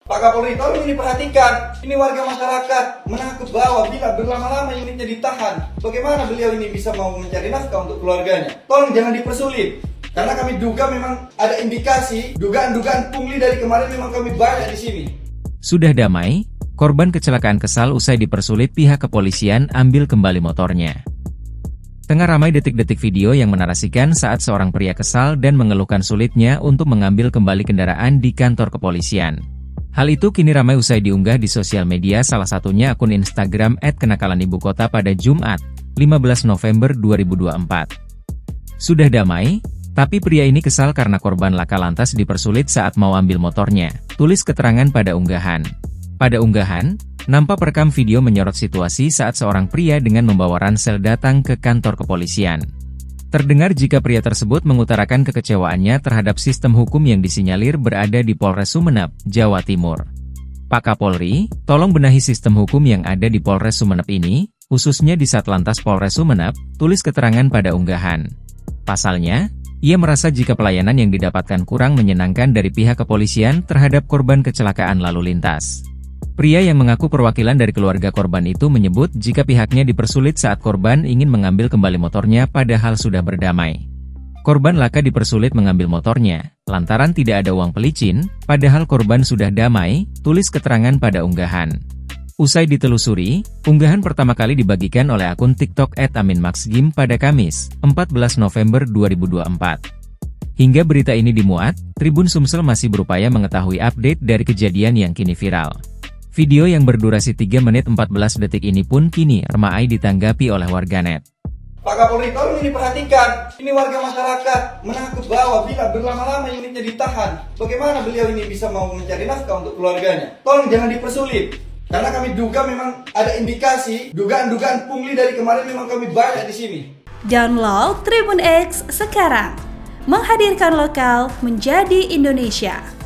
Pak Kapolri, tolong ini perhatikan. Ini warga masyarakat menengah ke bawah bila berlama-lama unitnya ditahan. Bagaimana beliau ini bisa mau mencari nafkah untuk keluarganya? Tolong jangan dipersulit. Karena kami duga memang ada indikasi, dugaan-dugaan pungli dari kemarin memang kami banyak di sini. Sudah damai, korban kecelakaan kesal usai dipersulit pihak kepolisian ambil kembali motornya. Tengah ramai detik-detik video yang menarasikan saat seorang pria kesal dan mengeluhkan sulitnya untuk mengambil kembali kendaraan di kantor kepolisian. Hal itu kini ramai usai diunggah di sosial media, salah satunya akun Instagram @kenakalanibukota pada Jumat, 15 November 2024. Sudah damai, tapi pria ini kesal karena korban laka lantas dipersulit saat mau ambil motornya, tulis keterangan pada unggahan. Pada unggahan, nampak perekam video menyorot situasi saat seorang pria dengan membawa ransel datang ke kantor kepolisian. Terdengar jika pria tersebut mengutarakan kekecewaannya terhadap sistem hukum yang disinyalir berada di Polres Sumeneb, Jawa Timur. Pak Kapolri, tolong benahi sistem hukum yang ada di Polres Sumeneb ini, khususnya di Satlantas Polres Sumeneb, tulis keterangan pada unggahan. Pasalnya, ia merasa jika pelayanan yang didapatkan kurang menyenangkan dari pihak kepolisian terhadap korban kecelakaan lalu lintas. Pria yang mengaku perwakilan dari keluarga korban itu menyebut jika pihaknya dipersulit saat korban ingin mengambil kembali motornya padahal sudah berdamai. Korban laka dipersulit mengambil motornya, lantaran tidak ada uang pelicin, padahal korban sudah damai, tulis keterangan pada unggahan. Usai ditelusuri, unggahan pertama kali dibagikan oleh akun TikTok @aminmaxgim pada Kamis, 14 November 2024. Hingga berita ini dimuat, Tribun Sumsel masih berupaya mengetahui update dari kejadian yang kini viral. Video yang berdurasi 3 menit 14 detik ini pun kini ramai ditanggapi oleh warganet. Pak Kapolri, tolong ini perhatikan. Ini warga masyarakat menengah ke bawah bila berlama-lama unitnya ditahan. Bagaimana beliau ini bisa mau mencari nafkah untuk keluarganya? Tolong jangan dipersulit. Karena kami duga memang ada indikasi, dugaan-dugaan pungli dari kemarin memang kami banyak di sini. Download Tribun X sekarang. Menghadirkan lokal menjadi Indonesia.